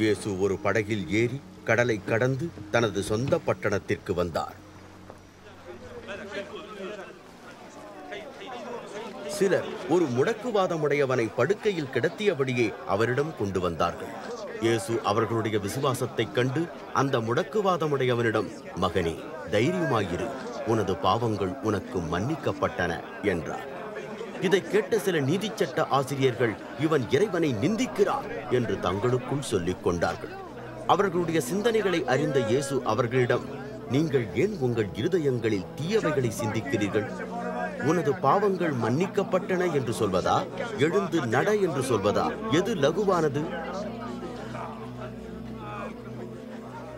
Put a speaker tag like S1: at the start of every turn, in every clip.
S1: இயேசு ஒரு படகில் ஏறி கடலை கடந்து தனது சொந்த பட்டணத்திற்கு வந்தார். சிலர் ஒரு முடக்குவாதமுடையவனை படுக்கையில் கிடத்தியபடியே அவரிடம் கொண்டு வந்தார்கள். இயேசு அவர்களுடைய விசுவாசத்தைக் கண்டு அந்த முடக்குவாதமுடையவனிடம், மகனே, தைரியமாயிரு, உனது பாவங்கள் உனக்கு மன்னிக்கப்பட்டன என்றார். இதை கேட்ட சில நீதிச்சட்ட ஆசிரியர்கள், இவன் இறைவனை நிந்திக்கிறார் என்று தங்களுக்குள் சொல்லிக் கொண்டார்கள். அவர்களுடைய சிந்தனைகளை அறிந்த இயேசு அவர்களிடம், நீங்கள் ஏன் உங்கள் இருதயங்களில் தீயவைகளை சிந்திக்கிறீர்கள்? உனது பாவங்கள் மன்னிக்கப்பட்டன என்று சொல்வதா, எழுந்து நட என்று சொல்வதா, எது லகுவானது?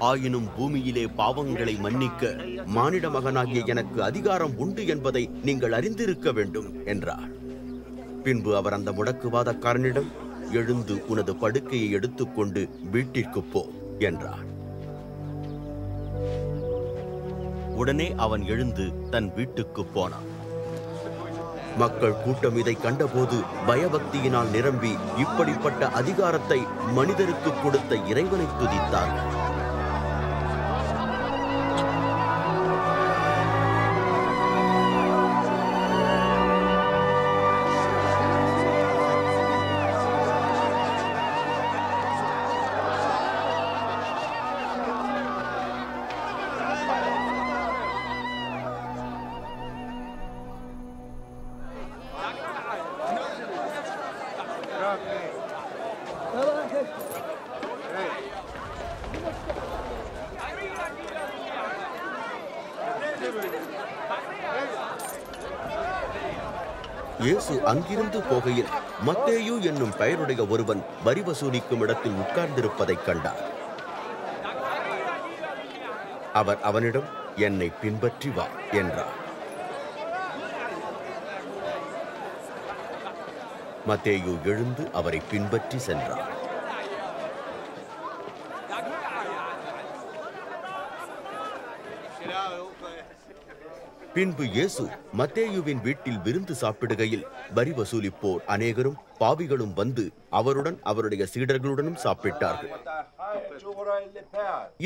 S1: ஆயினும் பூமியிலே பாவங்களை மன்னிக்க மானிட மகனாகிய எனக்கு அதிகாரம் உண்டு என்பதை நீங்கள் அறிந்திருக்க வேண்டும் என்றார். பின்பு அவர் அந்த முடக்குவாதக்காரனிடம், எழுந்து உனது படுக்கையை எடுத்துக்கொண்டு வீட்டிற்கு போ என்றார். உடனே அவன் எழுந்து தன் வீட்டுக்கு போனான். மக்கள் கூட்டம் இதை கண்டபோது பயபக்தியினால் நிரம்பி இப்படிப்பட்ட அதிகாரத்தை மனிதருக்கு கொடுத்த இறைவனை துதித்தார்கள். இயேசு அங்கிருந்து போகையில் மத்தேயு என்னும் பெயருடைய ஒருவன் வரி வசூலிக்கும் இடத்தில் உட்கார்ந்திருப்பதைக் கண்டார். அவர் அவனிடம், என்னை பின்பற்றி வா என்றார். மத்தேயு எழுந்து அவரை பின்பற்றி சென்றார். பின்பு இயேசு மத்தேயுவின் வீட்டில் விருந்து சாப்பிடுகையில் வரி வசூலிப்போர் அநேகரும் பாவிகளும் வந்து அவருடன் அவருடைய சீடர்களுடனும் சாப்பிட்டார்கள்.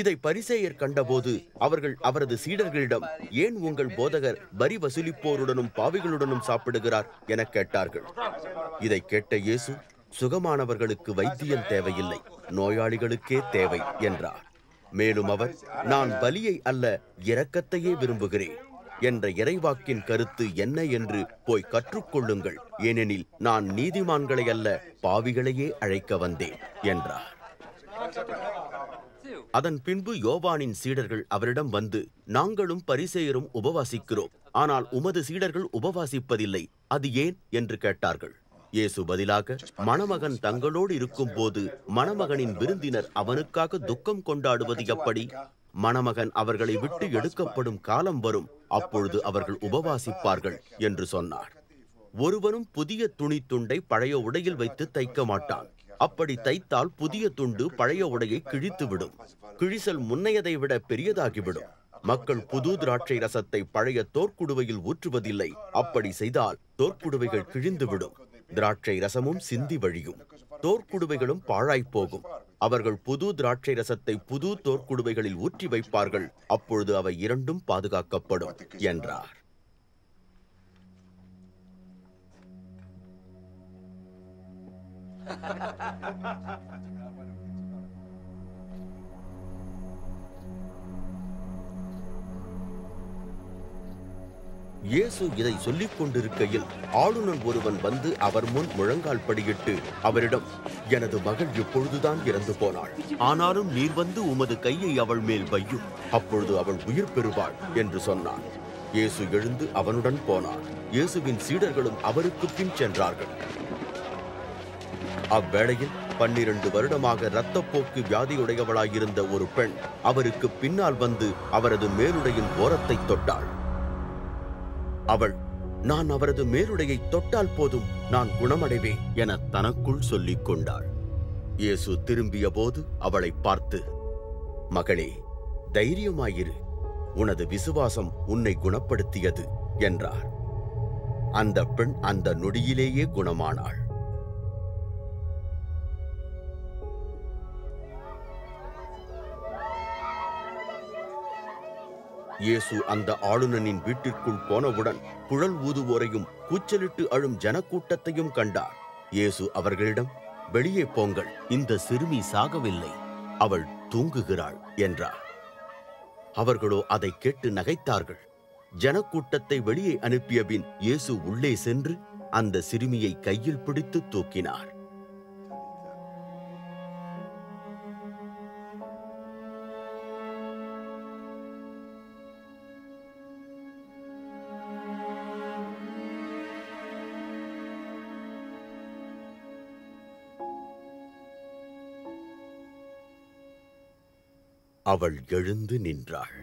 S1: இதை பரிசேயர் கண்டபோது அவர்கள் அவரது சீடர்களிடம், ஏன் உங்கள் போதகர் வரி வசூலிப்போருடனும் பாவிகளுடனும் சாப்பிடுகிறார் என கேட்டார்கள். இதை கேட்ட இயேசு, சுகமானவர்களுக்கு வைத்தியம் தேவையில்லை, நோயாளிகளுக்கே தேவை என்றார். மேலும் அவர், நான் பலியை அல்ல இரக்கத்தையே விரும்புகிறேன் என்ற இறைவாக்கின் கருத்து என்ன என்று போய் கற்றுக்கொள்ளுங்கள், ஏனெனில் நான் நீதிமான்களை அல்ல பாவிகளையே அழைக்க வந்தேன் என்றார். அதன் பின்பு யோவானின் சீடர்கள் அவரிடம் வந்து, நாங்களும் பரிசேயரும் உபவாசிக்கிறோம், ஆனால் உமது சீடர்கள் உபவாசிப்பதில்லை, அது ஏன் என்று கேட்டார்கள். இயேசு பதிலாக, மணமகன் தங்களோடு இருக்கும் போது மணமகனின் விருந்தினர் அவனுக்காக துக்கம் கொண்டாடுவது எப்படி? மணமகன் அவர்களை விட்டு எடுக்கப்படும் காலம் வரும், அப்பொழுது அவர்கள் உபவாசிப்பார்கள் என்று சொன்னார். ஒருவனும் புதிய துணி துண்டை பழைய உடையில் வைத்து தைக்க மாட்டான். அப்படி தைத்தால் புதிய துண்டு பழைய உடையை கிழித்துவிடும், கிழிசல் முன்னையதை விட பெரியதாகிவிடும். மக்கள் புது திராட்சை ரசத்தை பழைய தோற்குடுவையில் ஊற்றுவதில்லை, அப்படி செய்தால் தோற்குடுவைகள் கிழிந்துவிடும், திராட்சை ரசமும் சிந்தி வழியும், தோற்குடுவைகளும் பாழாய்ப்போகும். அவர்கள் புது திராட்சை ரசத்தை புது தோற்குடுவைகளில் ஊற்றி வைப்பார்கள், அப்பொழுது அவை இரண்டும் பாதுகாக்கப்படும் என்றார். இயேசு இதை சொல்லிக் கொண்டிருக்கையில் ஆளுநர் ஒருவன் வந்து அவர் முன் முழங்கால் படியிட்டு அவரிடம், எனது மகள் இப்பொழுதுதான் இறந்து போனாள், ஆனாலும் நீர் வந்து உமது கையை அவள் மேல் வையும், அப்பொழுது அவள் உயிர் பெறுவாள் என்று சொன்னான். இயேசு எழுந்து அவனுடன் போனார். இயேசுவின் சீடர்களும் அவருக்கு பின் சென்றார்கள். அவ்வேளையில் 12 வருடமாக இரத்தப்போக்கு வியாதியுடையவளாயிருந்த ஒரு பெண் அவருக்கு பின்னால் வந்து அவரது மேலுடையின் ஓரத்தை தொட்டாள். அவள், நான் அவரது மேலுடையை தொட்டால் போதும், நான் குணமடைவேன் என தனக்குள் சொல்லிக் கொண்டாள். இயேசு திரும்பிய போது அவளை பார்த்து, மகளே, தைரியமாயிரு, உனது விசுவாசம் உன்னை குணப்படுத்தியது என்றார். அந்த பெண் அந்த நொடியிலேயே குணமானாள். இயேசு அந்த ஆளுநனின் வீட்டிற்குள் போனவுடன் குழல் ஊதுவோரையும் கூச்சலிட்டு அழும் ஜனக்கூட்டத்தையும் கண்டார். இயேசு அவர்களிடம், வெளியே போங்கள், இந்த சிறுமி சாகவில்லை, அவள் தூங்குகிறாள் என்றார். அவர்களோ அதை கேட்டு நகைத்தார்கள். ஜனக்கூட்டத்தை வெளியே அனுப்பிய பின் இயேசு உள்ளே சென்று அந்த சிறுமியை கையில் பிடித்து தூக்கினார். அவள் எழுந்து நின்றாள்.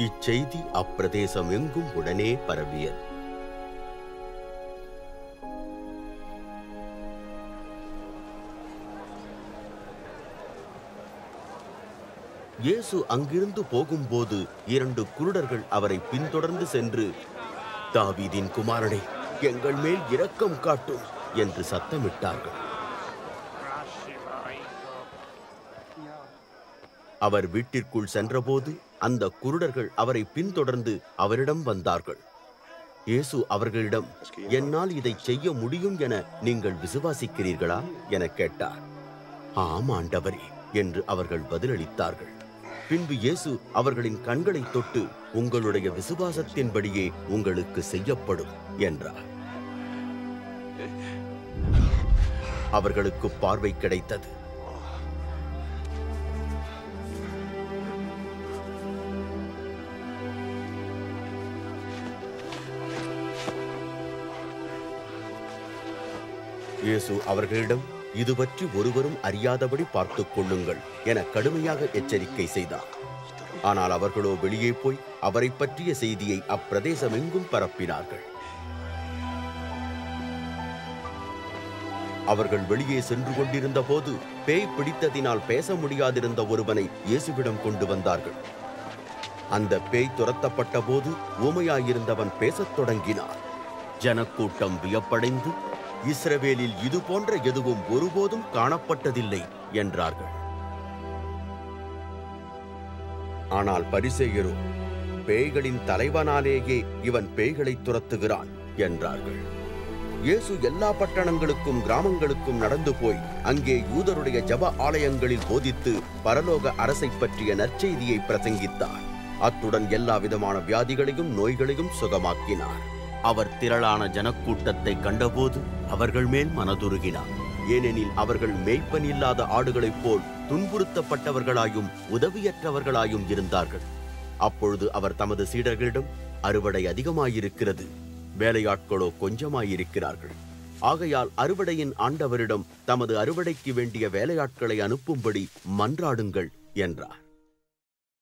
S1: இச்செய்தி அப்பிரதேசம் எங்கும் உடனே பரவியது. இயேசு அங்கிருந்து போகும்போது 2 குருடர்கள் அவரை பின்தொடர்ந்து சென்று, தாவீதின் குமாரனே, எங்கள் மேல் இரக்கம் காட்டும் என்று சத்தமிட்டார்கள். அவர் வீட்டிற்குள் சென்றபோது அந்த குருடர்கள் அவரை பின்தொடர்ந்து அவரிடம் வந்தார்கள். இயேசு அவர்களிடம், என்னால் இதை செய்ய முடியும் என நீங்கள் விசுவாசிக்கிறீர்களா என கேட்டார். ஆம் ஆண்டவரே என்று அவர்கள் பதிலளித்தார்கள். பின்பு இயேசு அவர்களின் கண்களை தொட்டு, உங்களுடைய விசுவாசத்தின்படியே உங்களுக்கு செய்யப்படும் என்றார். அவர்களுக்கு பார்வை கிடைத்தது. இயேசு அவர்களிடம், இது பற்றி ஒருவரும் அறியாதபடி பார்த்துக் கொள்ளுங்கள் என கடுமையாக எச்சரிக்கை செய்தார். ஆனால் அவர்களோ வெளியே போய் அவரை பற்றிய செய்தியை அப்பிரதேசமெங்கும் பரப்பினார்கள். அவர்கள் வெளியே சென்று கொண்டிருந்த போது பேய் பிடித்ததினால் பேச முடியாதிருந்த ஒருவனை இயேசுவிடம் கொண்டு வந்தார்கள். அந்த பேய் துரத்தப்பட்ட போது ஊமையாயிருந்தவன் பேசத் தொடங்கினான். ஜனக்கூட்டம் வியப்படைந்து, இஸ்ரவேலில் இது போன்ற எதுவும் ஒருபோதும் காணப்பட்டதில்லை என்றார்கள். ஆனால் பரிசேயரோ, பேய்களின் தலைவனாலேயே இவன் பேய்களை துரத்துகிறான் என்றார்கள். இயேசு எல்லா பட்டணங்களுக்கும் கிராமங்களுக்கும் நடந்து போய் அங்கே யூதருடைய ஜெப ஆலயங்களில் போதித்து பரலோக அரசை பற்றிய நற்செய்தியை பிரசங்கித்தார். அத்துடன் எல்லா விதமான வியாதிகளையும் நோய்களையும் சுகமாக்கினார். அவர் திரளான ஜனக்கூட்டத்தை கண்டபோது அவர்கள் மேல் மனதுருகினார். ஏனெனில் அவர்கள் மேய்ப்பன் இல்லாத ஆடுகளைப் போல் துன்புறுத்தப்பட்டவர்களாயும் உதவியற்றவர்களாயும் இருந்தார்கள். அப்பொழுது அவர் தமது சீடர்களிடம், அறுவடை அதிகமாயிருக்கிறது, வேலையாட்களோ கொஞ்சமாயிருக்கிறார்கள். ஆகையால் அறுவடையின் ஆண்டவரிடம் தமது அறுவடைக்கு வேண்டிய வேலையாட்களை அனுப்பும்படி மன்றாடுங்கள் என்றார்.